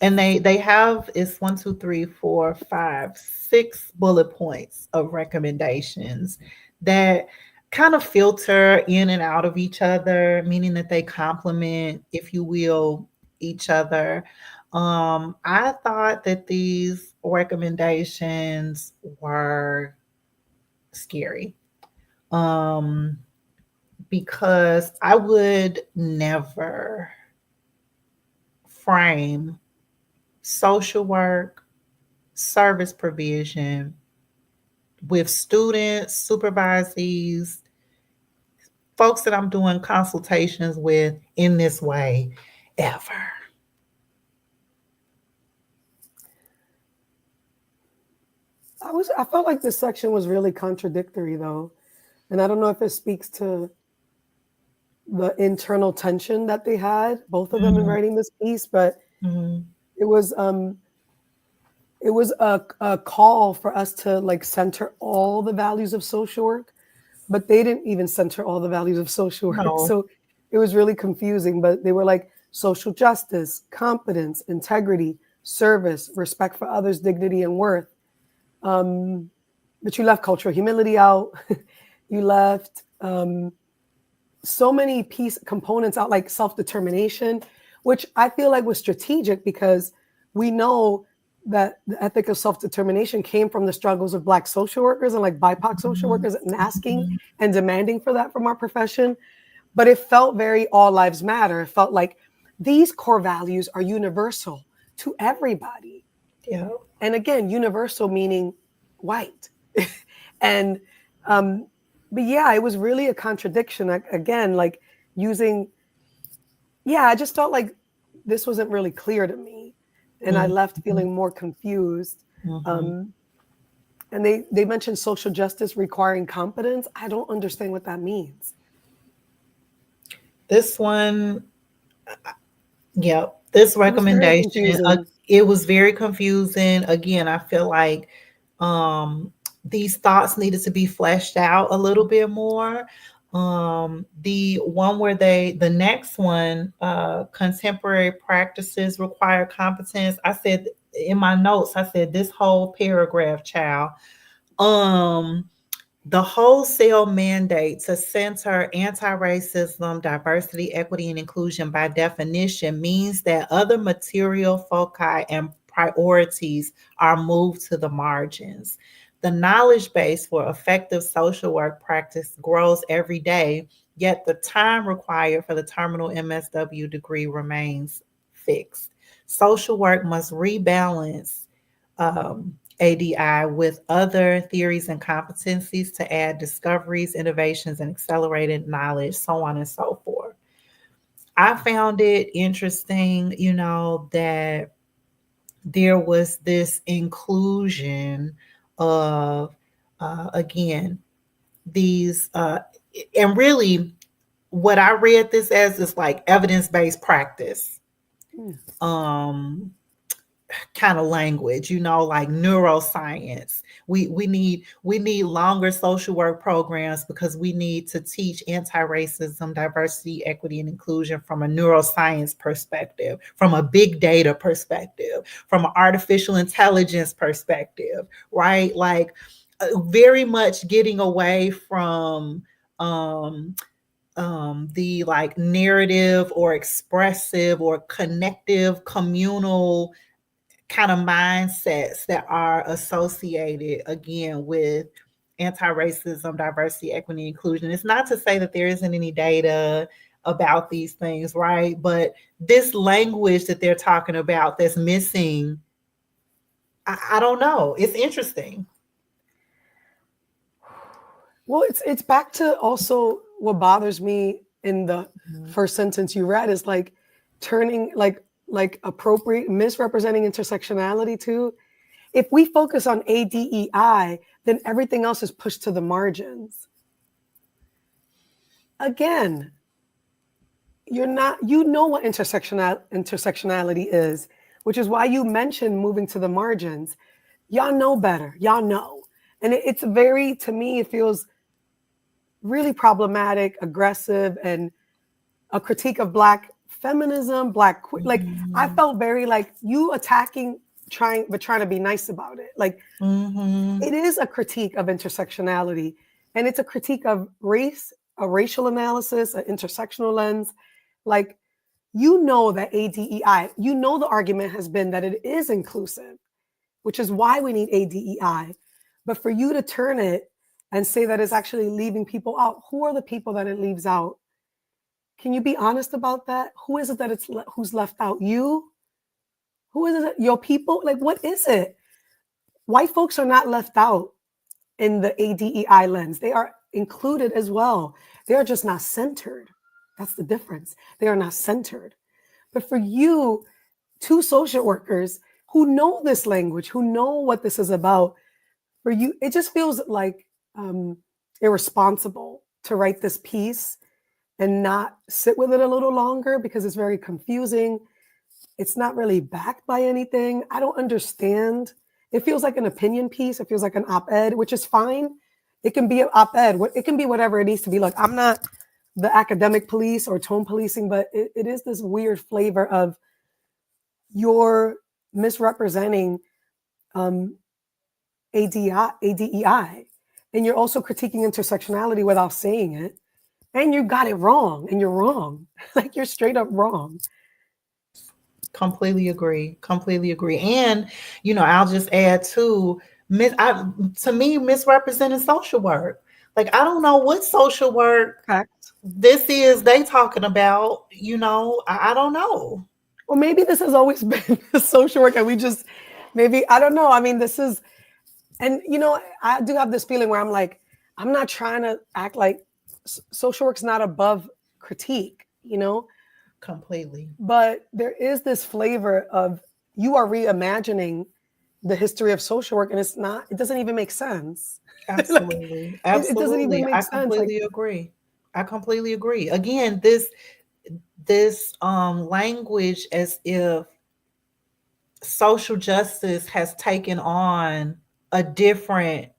and they have, it's 1, 2, 3, 4, 5, 6 bullet points of recommendations that kind of filter in and out of each other, meaning that they complement, if you will, each other. I thought that these recommendations were scary, um, because I would never frame social work, service provision with students, supervisees, folks that I'm doing consultations with in this way ever. I felt like this section was really contradictory though. And I don't know if it speaks to the internal tension that they had, both of them in Mhm, writing this piece, but mhm. it was um it was a call for us to like center all the values of social work, but they didn't even center all the values of social work. No, So it was really confusing, but they were like social justice, competence, integrity, service, respect for others, dignity and worth. Um, but you left cultural humility out. You left so many piece components out, like self-determination, which I feel like was strategic because we know that the ethic of self-determination came from the struggles of Black social workers and like BIPOC social mhm, workers and asking mhm. and demanding for that from our profession. But it felt very all lives matter. It felt like these core values are universal to everybody. Yeah. And again, universal meaning white. And um, but yeah, it was really a contradiction. Again, like using, yeah, I just felt like this wasn't really clear to me, and I Mhm, left feeling more confused. mhm. Um, and they mentioned social justice requiring competence. I don't understand what that means. This one, yep, this It was very recommendation, confusing. it was very confusing. Again, I feel like um, these thoughts needed to be fleshed out a little bit more. The next one, contemporary practices require competence. I said in my notes, I said this whole paragraph, child. Um, the wholesale mandate to center anti racism, diversity, equity, and inclusion by definition means that other material foci and priorities are moved to the margins. The knowledge base for effective social work practice grows every day, yet the time required for the terminal MSW degree remains fixed. Social work must rebalance ADI with other theories and competencies to add discoveries, innovations, and accelerated knowledge, so on and so forth. I found it interesting, that there was this inclusion of, again, these, and really what I read this as is like evidence based practice. Hmm. Um, kind of language, like neuroscience. We need longer social work programs because we need to teach anti-racism, diversity, equity, and inclusion from a neuroscience perspective, from a big data perspective, from an artificial intelligence perspective, right? Like very much getting away from um the like narrative or expressive or connective communal kind of mindsets that are associated again with anti-racism, diversity, equity, inclusion. It's not to say that there isn't any data about these things, right? But this language that they're talking about that's missing, I don't know. It's interesting. Well, it's back to also what bothers me in the Mhm. first sentence you read is like turning like appropriate misrepresenting intersectionality to. If we focus on ADEI, then everything else is pushed to the margins. Again, you're not, you know what intersectionality is, which is why you mentioned moving to the margins. Y'all know better. Y'all know. And it's very, to me, it feels really problematic, aggressive, and a critique of Black feminism, like I Mhm. felt very like you attacking, trying to be nice about it. Like Mhm. it is a critique of intersectionality, and it's a critique of race, a racial analysis, an intersectional lens. Like you know that ADEI, you know the argument has been that it is inclusive, which is why we need ADEI. But for you to turn it and say that it's actually leaving people out, who are the people that it leaves out? Can you be honest about that? Who is it that who's left out? You? Who is it? Your people? Like, what is it? White folks are not left out in the ADEI lens. They are included as well. They are just not centered. That's the difference. They are not centered. But for you, two social workers who know this language, who know what this is about, for you, it just feels like irresponsible to write this piece and not sit with it a little longer because it's very confusing. It's not really backed by anything. I don't understand. It feels like an opinion piece. It feels like an op-ed, which is fine. It can be an op-ed. It can be whatever it needs to be. Look, I'm not the academic police or tone policing, but it is this weird flavor of you're misrepresenting um, ADEI, and you're also critiquing intersectionality without saying it, and you got it wrong, and you're wrong. Like you're straight up wrong. Completely agree. Completely agree. And I'll just add too, to me, misrepresenting social work. Like I don't know what social work Fact. this is they talking about. I don't know. Well, maybe this has always been social work, and we just maybe I don't know. I mean, this is, and I do have this feeling where I'm like, I'm not trying to act like social work's not above critique, Completely. but there is this flavor of you are reimagining the history of social work, and it's not. It doesn't even make sense. Like Absolutely. it doesn't even Absolutely. make I sense. Like completely agree. I completely agree. Again, this language as if social justice has taken on a different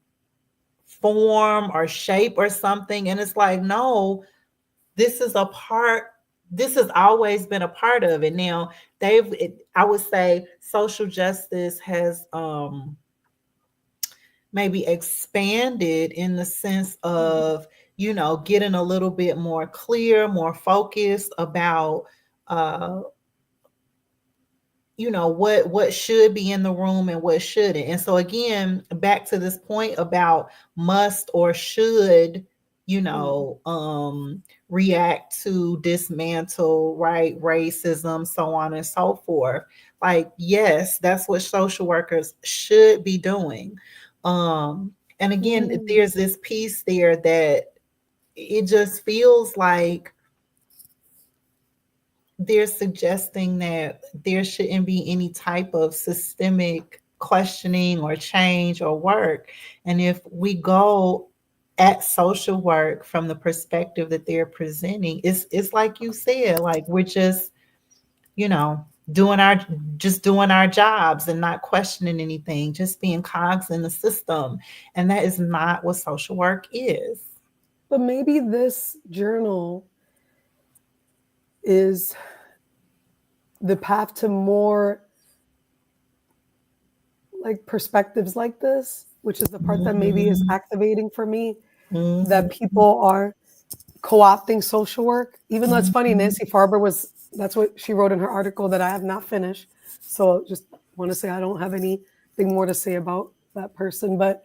form or shape or something, and it's like, no, this has always been a part of it. Now I would say social justice has maybe expanded in the sense of getting a little bit more clear, more focused about uh what should be in the room and what shouldn't. And so again, back to this point about must or should, you mhm, know react to dismantle, right, racism, so on and so forth. Like, yes, that's what social workers should be doing. And again, mhm. there's this piece there that it just feels like they're suggesting that there shouldn't be any type of systemic questioning or change or work. And if we go at social work from the perspective that they're presenting, it's like you said, like we're just, you know, doing our doing our jobs and not questioning anything, just being cogs in the system. And that is not what social work is. But maybe this journal is the path to more like perspectives like this, which is the part that maybe is Mhm. activating for me, that Mhm. people are co-opting social work, even though it's funny, Mhm. Nancy Farber was, that's what she wrote in her article that I have not finished. So just want to say I don't have anything more to say about that person. But,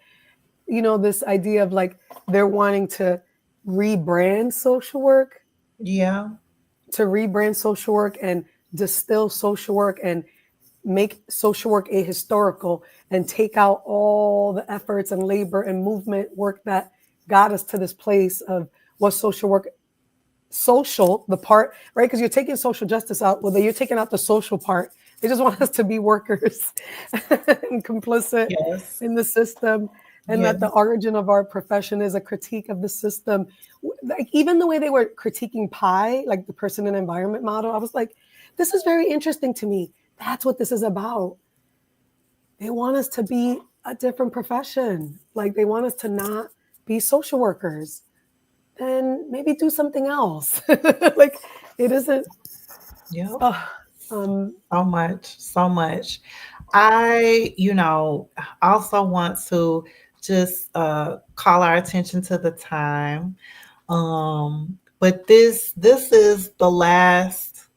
this idea of like they're wanting rebrand social work, Yeah. to rebrand social work and distill social work and make social work ahistorical and take out all the efforts and labor and movement work that got us to this place of what social work, social, the part, right? Because you're taking social justice out, well, then you're taking out the social part. They just want us to be workers and complicit Yes. in the system, and that the Yes. origin of our profession is a critique of the system. Like even the way they were critiquing Pi, like the person and environment model, I was like, this is very interesting to me. That's what this is about. They want us to be a different profession. Like they want us to not be social workers, then maybe do something else. Like it isn't. Yep. Uh, um, So much, so much. I, also want to just call our attention to the time. But this is the last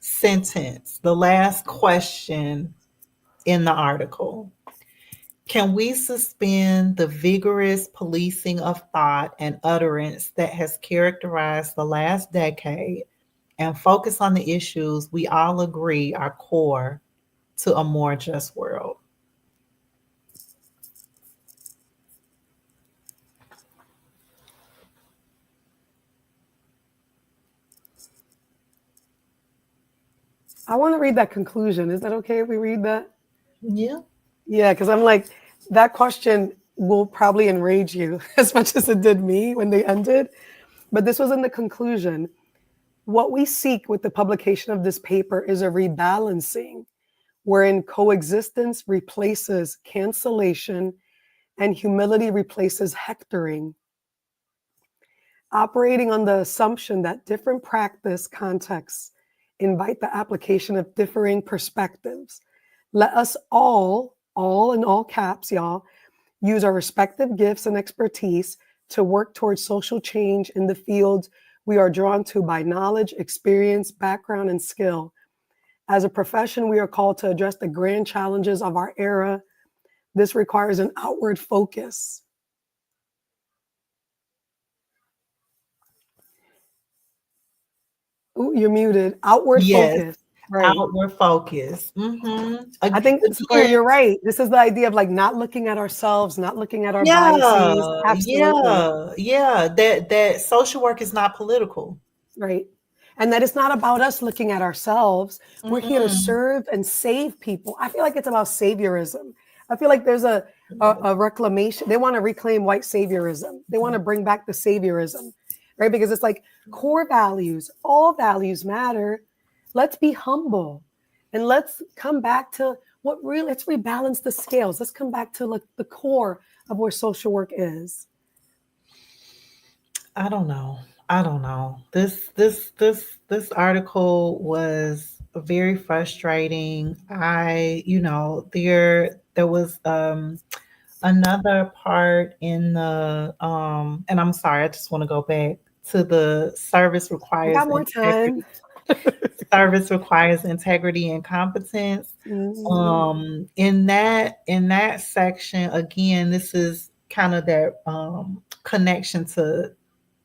sentence, the last question in the article. Can we suspend the vigorous policing of thought and utterance that has characterized the last decade and focus on the issues we all agree are core to a more just world? I want to read that conclusion. Is that okay if we read that? Yeah. Yeah, because I'm like, that question will probably enrage you as much as it did me when they ended. But this was in the conclusion. What we seek with the publication of this paper is a rebalancing wherein coexistence replaces cancellation and humility replaces hectoring, operating on the assumption that different practice contexts invite the application of differing perspectives. Let us all in all caps, y'all, use our respective gifts and expertise to work towards social change in the fields we are drawn to by knowledge, experience, background, and skill. As a profession, we are called to address the grand challenges of our era. This requires an outward focus. Ooh, you're muted. Outward Yes. focus. Right. Outward focus. Mm-hmm. I think, Sequoia, Again, you're right. This is the idea of like not looking at ourselves, not looking at our biases. yeah, Absolutely. yeah, yeah. That social work is not political. Right. And that it's not about us looking at ourselves. We're here to Mm-mm. serve and save people. I feel like it's about saviorism. I feel like there's a reclamation. They want to reclaim white saviorism. They want to bring back the saviorism, right? Because it's like core values, all values matter. Let's be humble and let's come back to what really, let's rebalance the scales. Let's come back to like the core of where social work is. I don't know. I don't know. This article was very frustrating. There was another part in the and I'm sorry, I just want to go back to the I got more time. service requires integrity and competence. Mm, In that section, again, this is kind of that connection to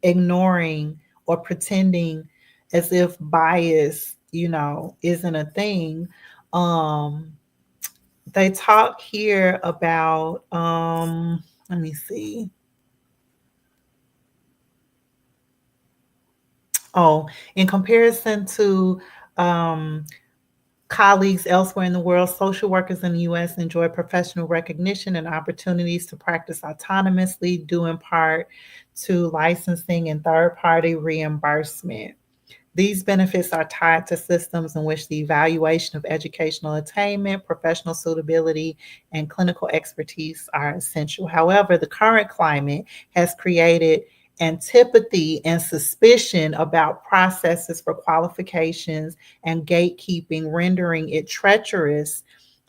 ignoring or pretending as if bias, isn't a thing. Um, they talk here about let me see. Oh, in comparison to um, colleagues elsewhere in the world, social workers in the US enjoy professional recognition and opportunities to practice autonomously, due in part to licensing and third party reimbursement. These benefits are tied to systems in which the evaluation of educational attainment, professional suitability, and clinical expertise are essential. However, the current climate has created antipathy and suspicion about processes for qualifications and gatekeeping, rendering it treacherous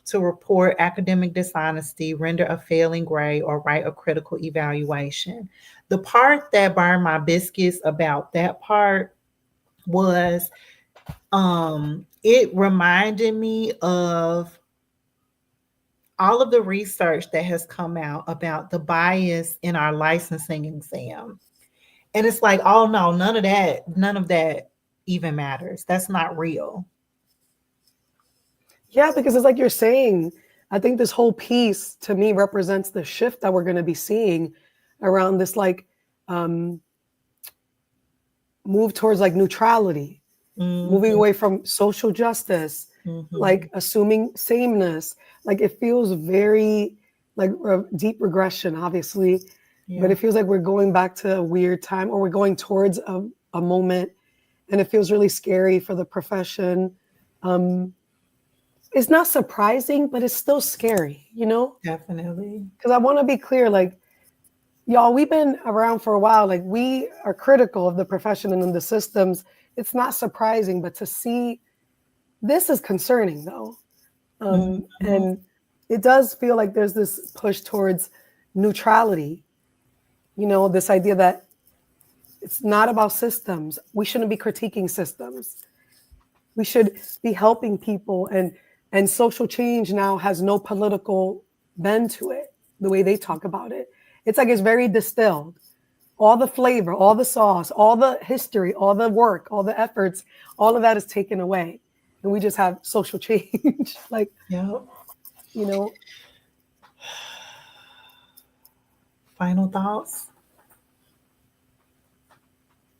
to report academic dishonesty, render a failing grade, or write a critical evaluation. The part that burned my biscuits about that part was it reminded me of all of the research that has come out about the bias in our licensing exam. And it's like, oh no, none of that even matters. That's not real. Yeah, because it's like you're saying, I think this whole piece to me represents the shift that we're going to be seeing around this like um, move towards like neutrality, moving Mm-hmm, away from social justice, mm-hmm. like assuming sameness. Like it feels very like deep regression, obviously, but Yeah, it feels like we're going back to a weird time or we're going towards a moment, and it feels really scary for the profession. Um, it's not surprising, but it's still scary, you know? definitely. Because I want to be clear, like, y'all, we've been around for a while. Like, we are critical of the profession and the systems. It's not surprising, but to see this is concerning, though. Mm-hmm. And it does feel like there's this push towards neutrality, you know, this idea that it's not about systems. We shouldn't be critiquing systems. We should be helping people, and social change now has no political bend to it, the way they talk about it. It's like it's very distilled. All the flavor, all the sauce, all the history, all the work, all the efforts, all of that is taken away. And we just have social change. Like, Yep. you know, Final thoughts?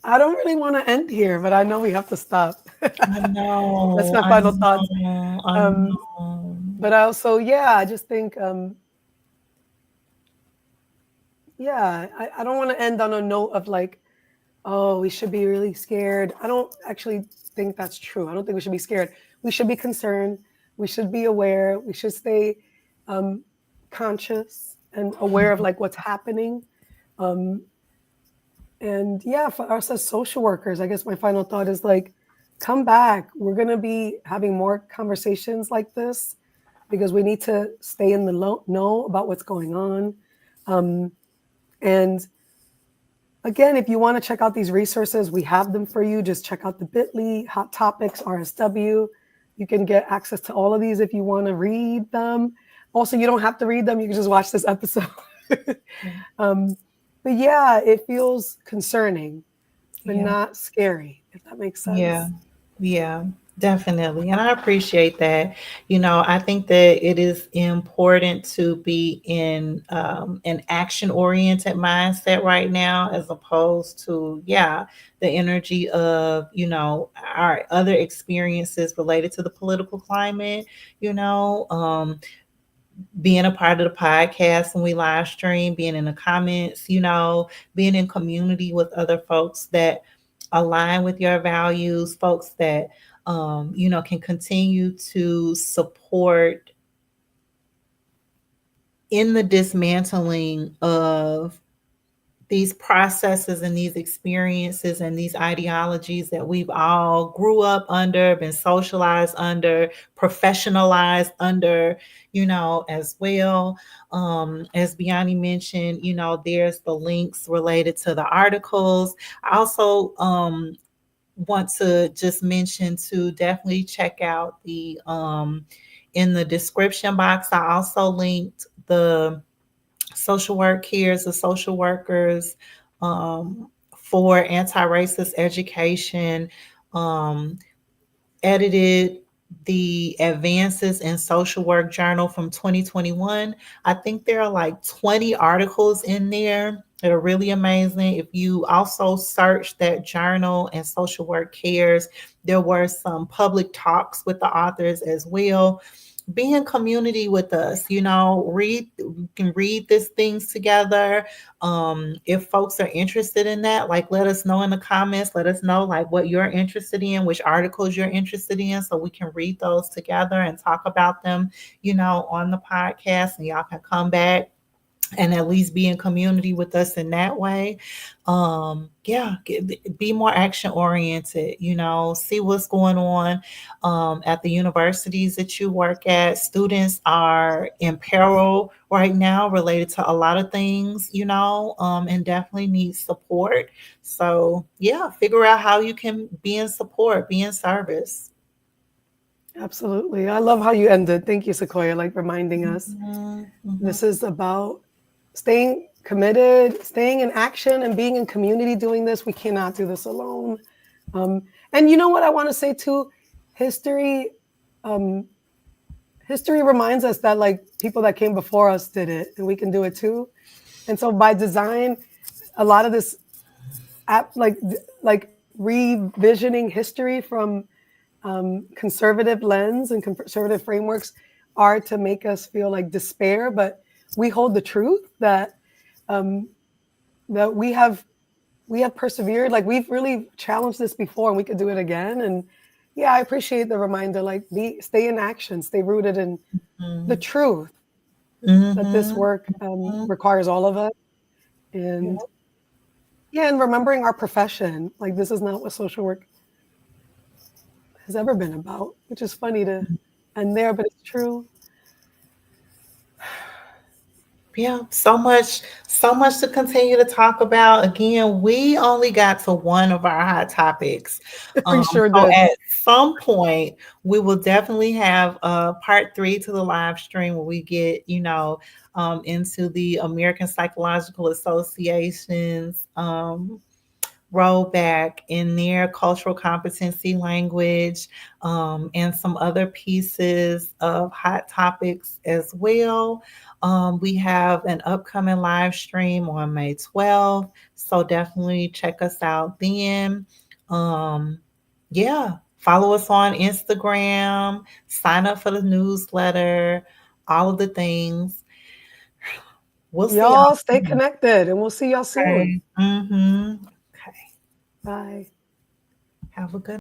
I don't really want to end here, but I know we have to stop. I That's know, my I final thoughts. know, I Um, know. but I also, yeah, I just think yeah, I don't want to end on a note of like, oh, we should be really scared. I don't actually think that's true. I don't think we should be scared. We should be concerned. We should be aware. We should stay um, conscious and aware of like what's happening. Um, and yeah, for us as social workers, I guess my final thought is like, come back. We're going to be having more conversations like this because we need to stay in the know about what's going on. Um, and again, if you want to check out these resources, we have them for you. Just check out the bit.ly, Hot Topics, RSW. You can get access to all of these if you want to read them. Also, you don't have to read them. You can just watch this episode. um, but yeah, it feels concerning, but Yeah. not scary, if that makes Yeah. sense. Yeah, definitely. And I appreciate that. I think that it is important to be in an action oriented mindset right now, as opposed to, yeah, the energy of, our other experiences related to the political climate, you know. Being a part of the podcast when we live stream, being in the comments, being in community with other folks that align with your values, folks that can continue to support in the dismantling of these processes and these experiences and these ideologies that we've all grew up under, been socialized under, professionalized under, as well. As Biany mentioned, there's the links related to the articles. I also want to just mention to definitely check out the in the description box. I also linked the social work cares, the social workers for anti-racist education, um, edited the advances in social work journal from 2021. I think there are like 20 articles in there that are really amazing. If you also search that journal and social work cares, there were some public talks with the authors as well. Be in community with us, read, we can read these things together. If folks are interested in that, like, let us know in the comments. Let us know like what you're interested in, which articles you're interested in, so we can read those together and talk about them, on the podcast, and y'all can come back and at least be in community with us in that way. Yeah, be more action oriented, see what's going on at the universities that you work at. Students are in peril right now related to a lot of things, and definitely need support. So, yeah, figure out how you can be in support, be in service. Absolutely. I love how you ended. Thank you, Sequoia, like reminding us Mhm, mhm. this is about staying committed, staying in action, and being in community doing this. We cannot do this alone. Um, and you know what I want to say too? History, um, history reminds us that like people that came before us did it, and we can do it too. And so by design, a lot of this app, like revisioning history from conservative lens and conservative frameworks are to make us feel like despair, but we hold the truth that um, that we have persevered. Like we've really challenged this before, and we could do it again. And yeah, I appreciate the reminder. Like stay in action, stay rooted in the Mhm, truth that this mhm, work mhm. requires all of us. Yeah. And yeah, and remembering our profession. Like this is not what social work has ever been about, which is funny to end there, but it's true. Yeah, so much to continue to talk about. Again, we only got to one of our hot topics. We sure So did. at some point, we will definitely have part three to the live stream where we get, into the American Psychological Association's rollback in their cultural competency language, and some other pieces of hot topics as well. We have an upcoming live stream on May 12th, so definitely check us out then. Um, yeah, follow us on Instagram, sign up for the newsletter, all of the things. We'll see y'all Y'all stay soon. connected and we'll see y'all soon. Okay. Mm-hmm. Okay. Bye. Have a good